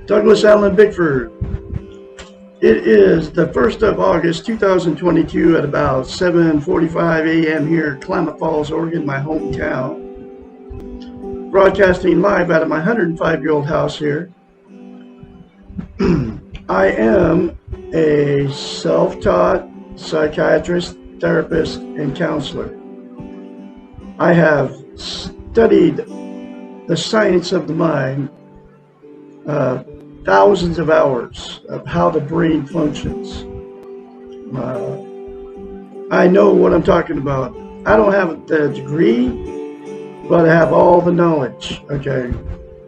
Douglas Allen Bickford. It is the 1st of August 2022 at about 7:45 a.m. here in Klamath Falls, Oregon, my hometown. Broadcasting live out of my 105-year-old house here. I am a self-taught psychiatrist, therapist, and counselor. I have studied the science of the mind, thousands of hours of how the brain functions. I know what I'm talking about. I don't have the degree, but I have all the knowledge, okay,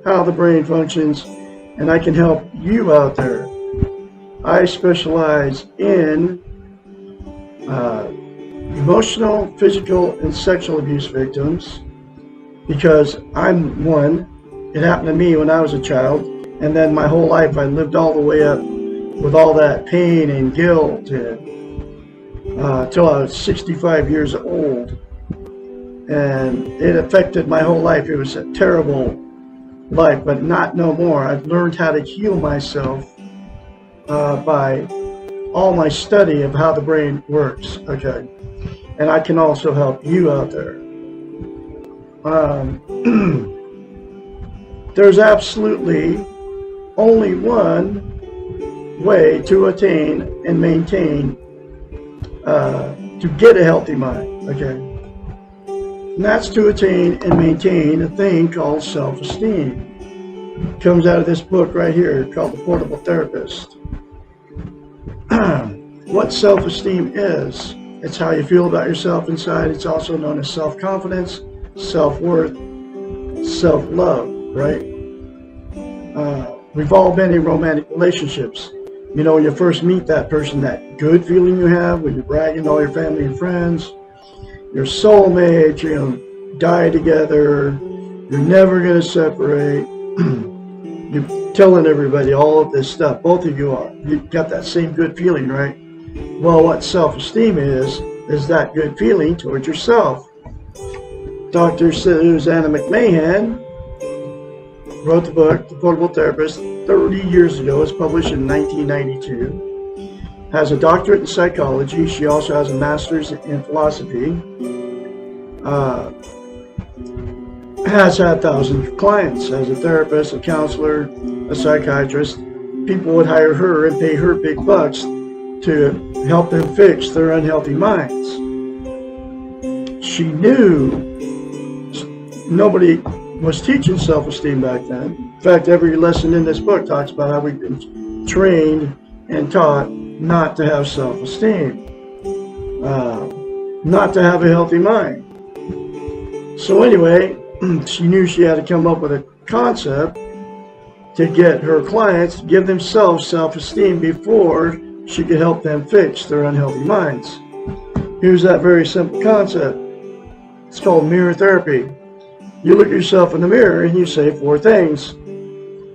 how the brain functions, and I can help you out there. I specialize in emotional, physical, and sexual abuse victims because I'm one. It happened to me when I was a child, and then my whole life I lived all the way up with all that pain and guilt until I was 65 years old. And it affected my whole life. It was a terrible life, but not no more. I've learned how to heal myself by all my study of how the brain works, okay? And I can also help you out there. There's absolutely only one way to attain and maintain, to get a healthy mind, okay? And that's to attain and maintain a thing called self-esteem. It comes out of this book right here called The Portable Therapist. What self-esteem is, it's how you feel about yourself inside. It's also known as self-confidence, self-worth, self-love, right? We've all been in romantic relationships. You know, when you first meet that person, that good feeling you have when you're bragging to all your family and friends, your soulmate, you're going to die together, you're never going to separate, you're telling everybody all of this stuff. Both of you are. You've got that same good feeling, right? Well, what self-esteem is that good feeling towards yourself. Dr. Susanna McMahon wrote the book, The Portable Therapist, 30 years ago. It's published in 1992. Has a doctorate in psychology. She also has a master's in philosophy. Has had thousands of clients as a therapist, a counselor, a psychiatrist. People would hire her and pay her big bucks to help them fix their unhealthy minds. She knew nobody was teaching self-esteem back then. In fact, every lesson in this book talks about how we've been trained and taught not to have self-esteem, not to have a healthy mind. So anyway, she knew she had to come up with a concept to get her clients to give themselves self-esteem before she could help them fix their unhealthy minds. Here's that very simple concept. It's called mirror therapy. You look at yourself in the mirror and you say 4 things.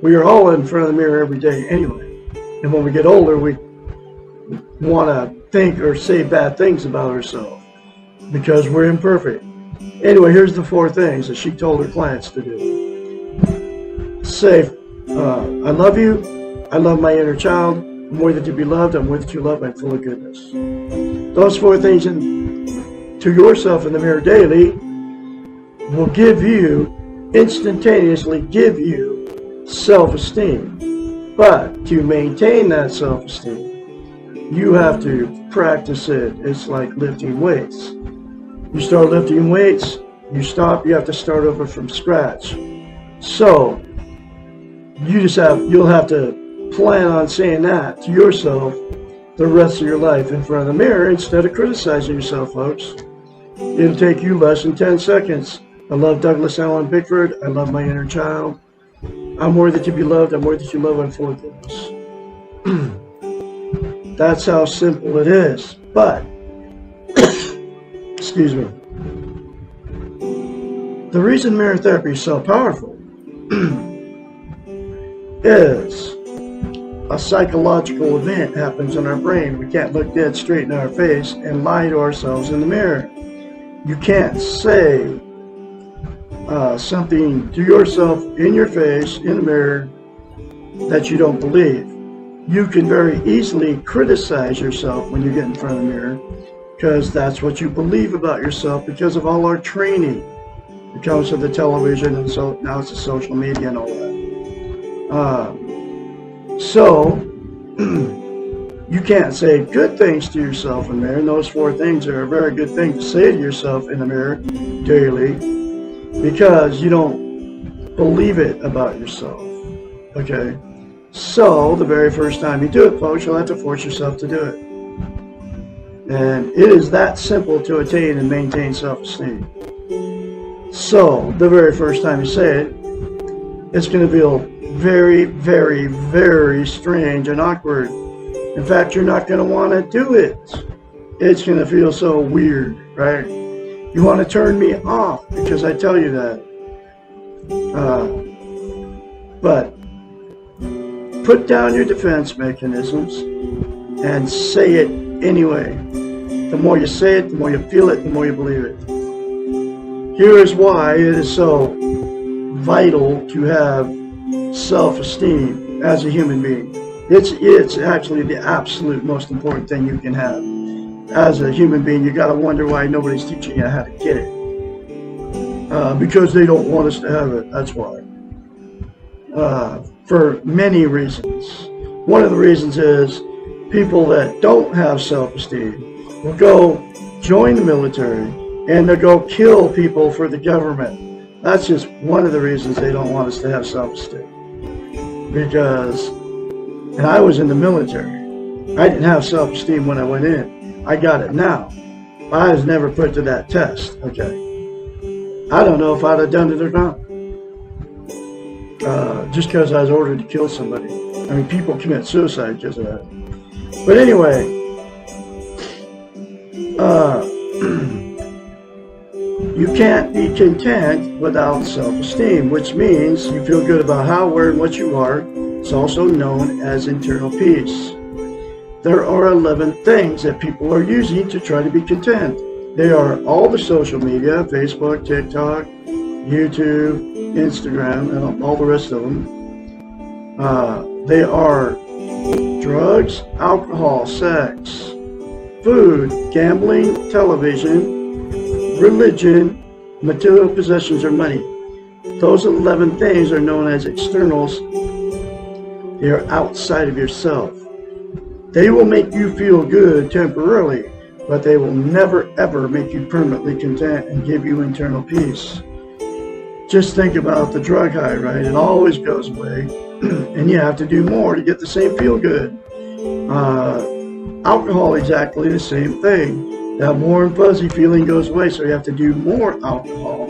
We are all in front of the mirror every day anyway. And when we get older, we want to think or say bad things about ourselves because we're imperfect. Anyway, here's the 4 things that she told her clients to do. Say, I love you. I love my inner child. I'm worthy to be loved. I'm worthy to love. I'm full of goodness. Those 4 things to yourself in the mirror daily will instantaneously give you self-esteem. But to maintain that self-esteem, you have to practice it. It's like lifting weights. You start lifting weights, you stop, you have to start over from scratch. So you'll have to plan on saying that to yourself the rest of your life in front of the mirror instead of criticizing yourself, folks. It'll take you less than 10 seconds. I love Douglas Allen Bickford. I love my inner child. I'm worthy to be loved. I'm worthy to love. I'm full of goodness. That's how simple it is. But, excuse me. The reason mirror therapy is so powerful is a psychological event happens in our brain. We can't look dead straight in our face and lie to ourselves in the mirror. You can't say something to yourself in your face, in the mirror, that you don't believe. You can very easily criticize yourself when you get in front of the mirror, because that's what you believe about yourself because of all our training. It comes to the television, and so now it's the social media and all that. So you can't say good things to yourself in the mirror, and those 4 things are a very good thing to say to yourself in the mirror daily, because you don't believe it about yourself. Okay? So the very first time you do it, folks, you'll have to force yourself to do it. And it is that simple to attain and maintain self-esteem. So the very first time you say it, it's going to feel very, very, very strange and awkward. In fact, you're not going to want to do it. It's going to feel so weird, right? You want to turn me off because I tell you that. But put down your defense mechanisms and say it anyway. The more you say it, the more you feel it, the more you believe it. Here is why it is so vital to have self-esteem as a human being. It's actually the absolute most important thing you can have. As a human being, you got to wonder why nobody's teaching you how to get it. Because they don't want us to have it. That's why. For many reasons. One of the reasons is people that don't have self-esteem will go join the military and they'll go kill people for the government. That's just one of the reasons they don't want us to have self-esteem. Because, and I was in the military, I didn't have self-esteem when I went in. I got it now. I was never put to that test, okay? I don't know if I'd have done it or not. Just because I was ordered to kill somebody. I mean, people commit suicide because of that. But anyway, you can't be content without self-esteem, which means you feel good about how, where, and what you are. It's also known as internal peace. There are 11 things that people are using to try to be content. They are all the social media, Facebook, TikTok, YouTube, Instagram, and all the rest of them. They are drugs, alcohol, sex, food, gambling, television, religion, material possessions, or money. Those 11 things are known as externals. They are outside of yourself. They will make you feel good temporarily, but they will never ever make you permanently content and give you internal peace. Just think about the drug high, right? It always goes away, and you have to do more to get the same feel good. Alcohol, exactly the same thing. That warm, fuzzy feeling goes away, so you have to do more alcohol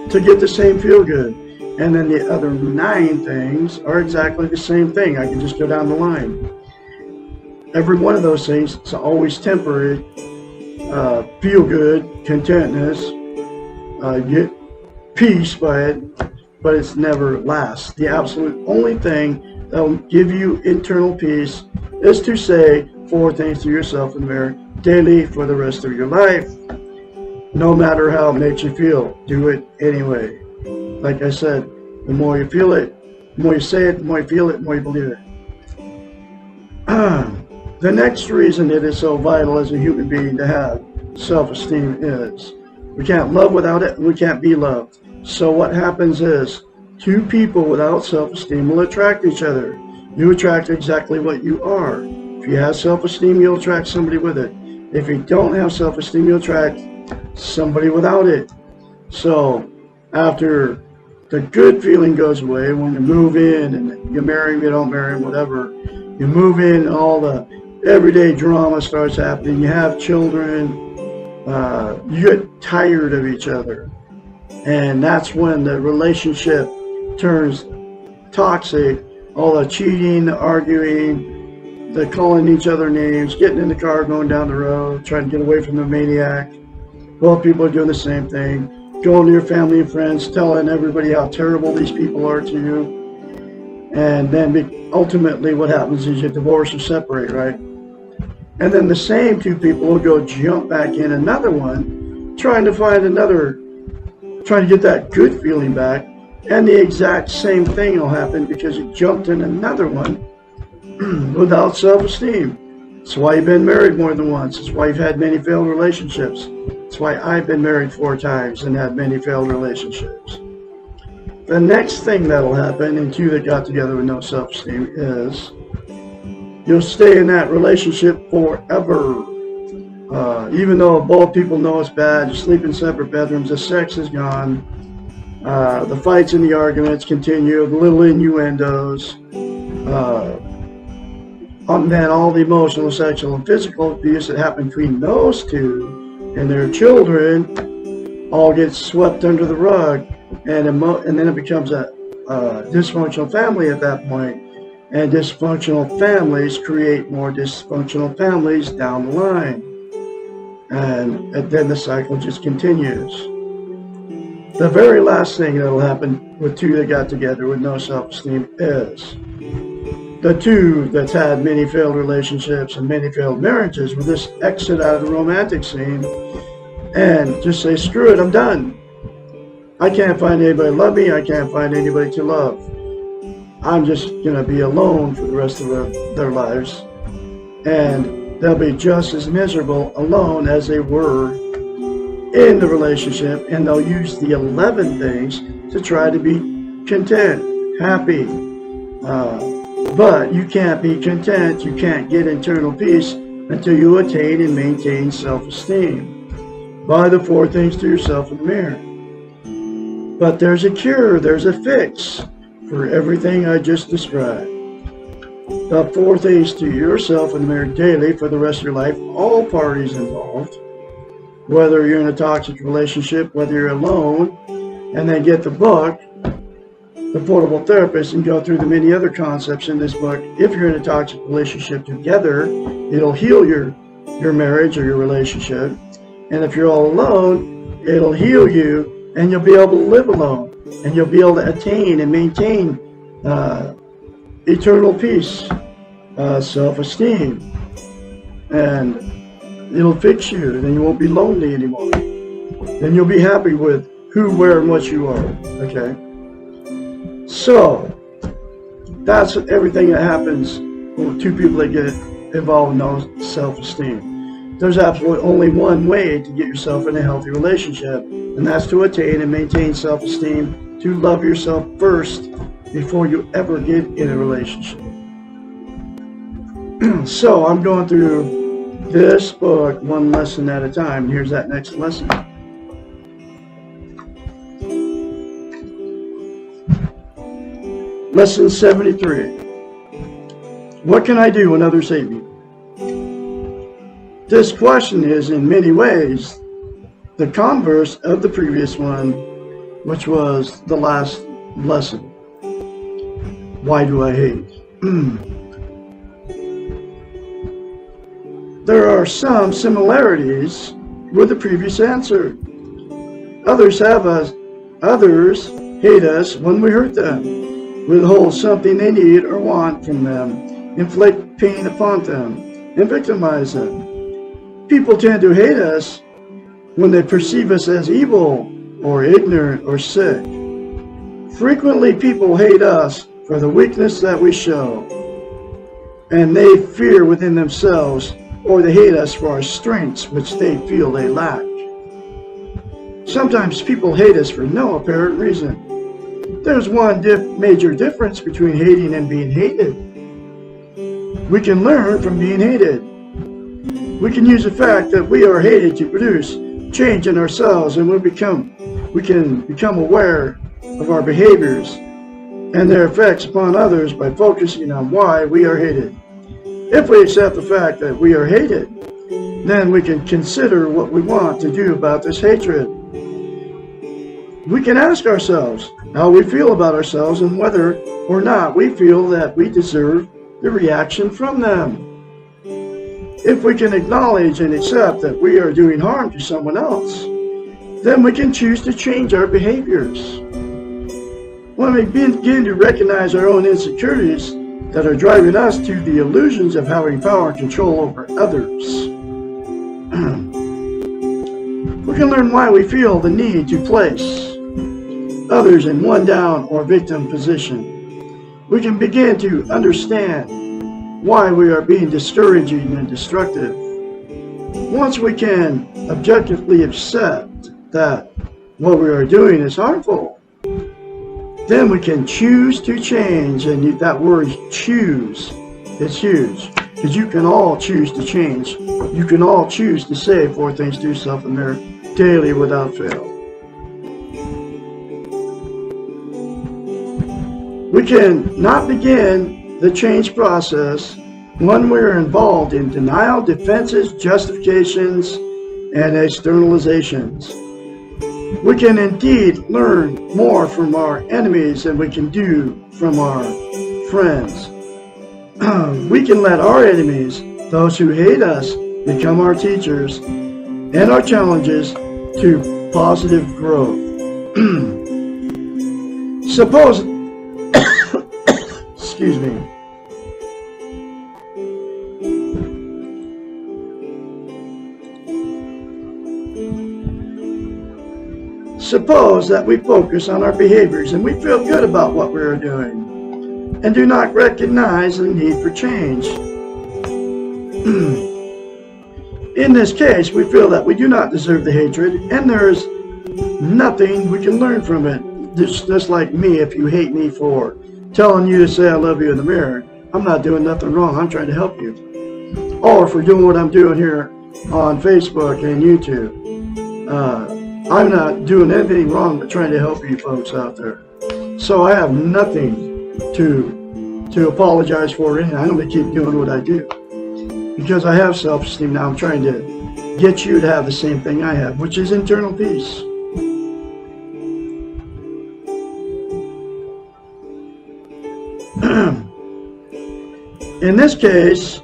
to get the same feel good. And then the other 9 things are exactly the same thing. I can just go down the line. Every one of those things is always temporary. Feel good, contentness, get peace by it, but it's never lasts. The absolute only thing that will give you internal peace is to say 4 things to yourself in the mirror daily for the rest of your life. No matter how it makes you feel, do it anyway. Like I said, the more you feel it, the more you say it, the more you feel it, the more you believe it. The next reason it is so vital as a human being to have self-esteem is we can't love without it, and we can't be loved. So what happens is 2 people without self-esteem will attract each other. You attract exactly what you are. If you have self-esteem, you'll attract somebody with it. If you don't have self-esteem, you'll attract somebody without it. So after the good feeling goes away, when you move in and you marry him, you don't marry him, whatever, you move in, all the everyday drama starts happening, you have children, you get tired of each other. And that's when the relationship turns toxic. All the cheating, the arguing, the calling each other names, getting in the car, going down the road, trying to get away from the maniac. Well, people are doing the same thing. Going to your family and friends, telling everybody how terrible these people are to you. And then ultimately what happens is you divorce or separate, right? And then the same 2 people will go jump back in another one, trying to find another, trying to get that good feeling back. And the exact same thing will happen because you jumped in another one without self-esteem. That's why you've been married more than once. That's why you've had many failed relationships. That's why I've been married 4 times and had many failed relationships. The next thing that'll happen in 2 that got together with no self-esteem is you'll stay in that relationship forever. Even though both people know it's bad, you sleep in separate bedrooms, the sex is gone, the fights and the arguments continue, the little innuendos, and then all the emotional, sexual, and physical abuse that happened between those 2 and their children all gets swept under the rug, and then it becomes a dysfunctional family at that point. And dysfunctional families create more dysfunctional families down the line. And then the cycle just continues. The very last thing that will happen with 2 that got together with no self-esteem is the 2 that's had many failed relationships and many failed marriages will just exit out of the romantic scene and just say, screw it, I'm done. I can't find anybody to love me. I can't find anybody to love. I'm just going to be alone for the rest of their lives. And they'll be just as miserable alone as they were in the relationship. And they'll use the 11 things to try to be content, happy. But you can't be content. You can't get internal peace until you attain and maintain self-esteem. Buy the 4 things to yourself in the mirror. But there's a cure. There's a fix for everything I just described. The 4 things to yourself in the mirror daily for the rest of your life, all parties involved, whether you're in a toxic relationship, whether you're alone, and then get the book, The Portable Therapist, and go through the many other concepts in this book. If you're in a toxic relationship together, it'll heal your marriage or your relationship. And if you're all alone, it'll heal you, and you'll be able to live alone. And you'll be able to attain and maintain eternal peace, self-esteem. And it'll fix you, and then you won't be lonely anymore. Then you'll be happy with who, where, and what you are. Okay? So, that's everything that happens with 2 people that get involved in no self-esteem. There's absolutely only one way to get yourself in a healthy relationship, and that's to attain and maintain self-esteem, to love yourself first before you ever get in a relationship. So I'm going through this book 1 lesson at a time. Here's that next lesson. Lesson 73. What can I do when others hate me? This question is in many ways the converse of the previous one, which was the last lesson. Why do I hate? There are some similarities with the previous answer. Others hate us when we hurt them, withhold something they need or want from them, inflict pain upon them, and victimize them. People tend to hate us when they perceive us as evil or ignorant or sick. Frequently, people hate us for the weakness that we show, and they fear within themselves, or they hate us for our strengths which they feel they lack. Sometimes people hate us for no apparent reason. There's one major difference between hating and being hated. We can learn from being hated. We can use the fact that we are hated to produce change in ourselves, and we can become aware of our behaviors and their effects upon others by focusing on why we are hated. If we accept the fact that we are hated, then we can consider what we want to do about this hatred. We can ask ourselves how we feel about ourselves and whether or not we feel that we deserve the reaction from them. If we can acknowledge and accept that we are doing harm to someone else, then we can choose to change our behaviors. When we begin to recognize our own insecurities that are driving us to the illusions of having power and control over others, we can learn why we feel the need to place others in one down or victim position. We can begin to understand why we are being discouraging and destructive. Once we can objectively accept that what we are doing is harmful, then we can choose to change. And that word choose is huge, because you can all choose to change. You can all choose to say 4 things to yourself in there daily without fail. We can not begin the change process when we are involved in denial, defenses, justifications, and externalizations. We can indeed learn more from our enemies than we can do from our friends. We can let our enemies, those who hate us, become our teachers and our challenges to positive growth. Suppose, excuse me. Suppose that we focus on our behaviors and we feel good about what we are doing and do not recognize the need for change. In this case, we feel that we do not deserve the hatred and there is nothing we can learn from it. Just like me, if you hate me for telling you to say I love you in the mirror, I'm not doing nothing wrong. I'm trying to help you. Or for doing what I'm doing here on Facebook and YouTube. I'm not doing anything wrong but trying to help you folks out there. So I have nothing to apologize for. And I'm going to keep doing what I do. Because I have self-esteem now. I'm trying to get you to have the same thing I have, which is internal peace. In this case,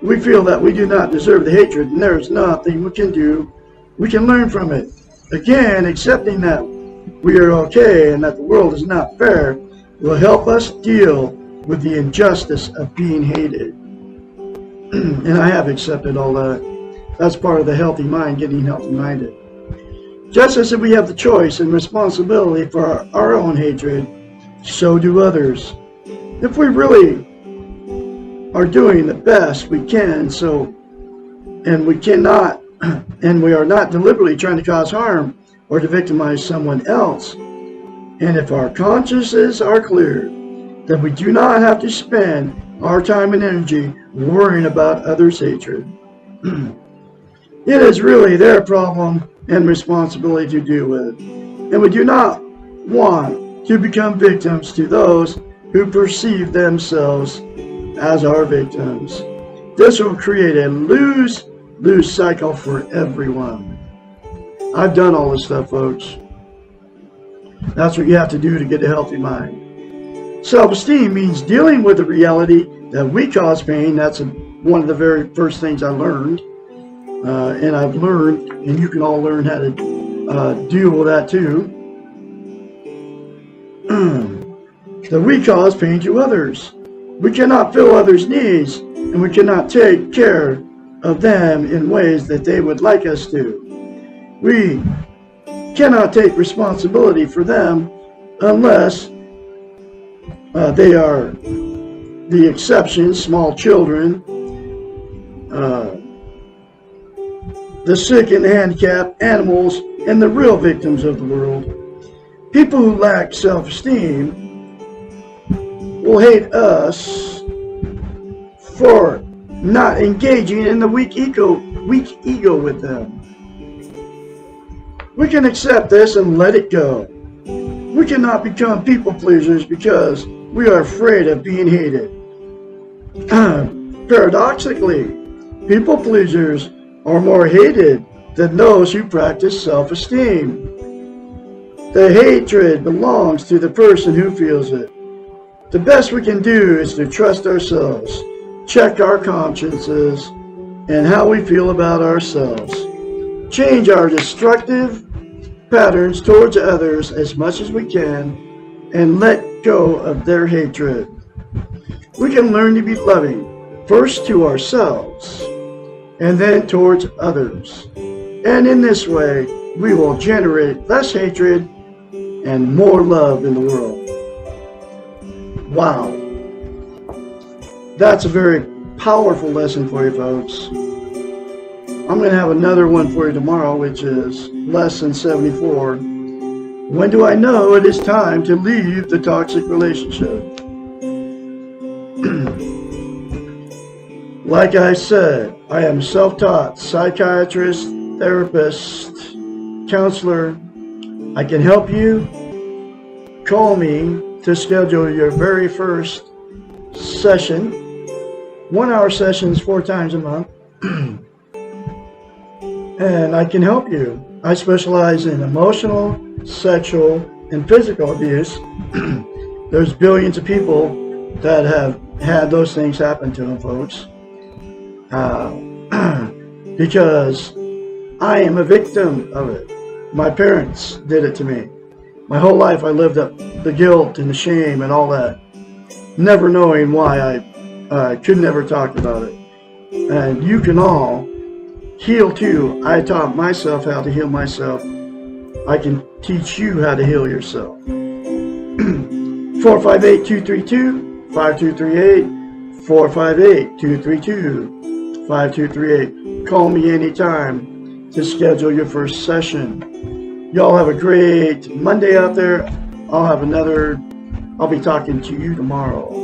we feel that we do not deserve the hatred and there is nothing we can do. We can learn from it. Again, accepting that we are okay and that the world is not fair will help us deal with the injustice of being hated. And I have accepted all that. That's part of the healthy mind, getting healthy-minded. Just as we have the choice and responsibility for our own hatred, so do others. If we really are doing the best we can, and we are not deliberately trying to cause harm or to victimize someone else, and if our consciences are clear, then we do not have to spend our time and energy worrying about others' hatred. It is really their problem and responsibility to deal with, and we do not want to become victims to those who perceive themselves as our victims. This will create a lose-lose cycle for everyone. I've done all this stuff, folks. That's what you have to do to get a healthy mind. Self-esteem means dealing with the reality that we cause pain. That's one of the very first things I learned. And I've learned, and you can all learn how to deal with that too. That we cause pain to others. We cannot fill others' needs, and we cannot take care of them in ways that they would like us to. We cannot take responsibility for them unless they are the exception, small children, the sick and the handicapped, animals, and the real victims of the world. People who lack self-esteem will hate us for not engaging in the weak ego with them. We can accept this and let it go. We cannot become people pleasers because we are afraid of being hated. Paradoxically, people pleasers are more hated than those who practice self-esteem. The hatred belongs to the person who feels it. The best we can do is to trust ourselves, check our consciences, and how we feel about ourselves. Change our destructive patterns towards others as much as we can, and let go of their hatred. We can learn to be loving, first to ourselves, and then towards others. And in this way, we will generate less hatred and more love in the world. Wow. That's a very powerful lesson for you folks. I'm going to have another one for you tomorrow, which is lesson 74. When do I know it is time to leave the toxic relationship? Like I said, I am self-taught psychiatrist, therapist, counselor. I can help you. Call me to schedule your very first session. 1 hour sessions 4 times a month. And I can help you. I specialize in emotional, sexual, and physical abuse. There's billions of people that have had those things happen to them, folks. Because I am a victim of it. My parents did it to me. My whole life I lived up the guilt and the shame and all that, never knowing why I could never talk about it. And you can all heal too. I taught myself how to heal myself. I can teach you how to heal yourself. 458-232-5238, 458-232-5238. Call me anytime to schedule your first session. Y'all have a great Monday out there. I'll be talking to you tomorrow.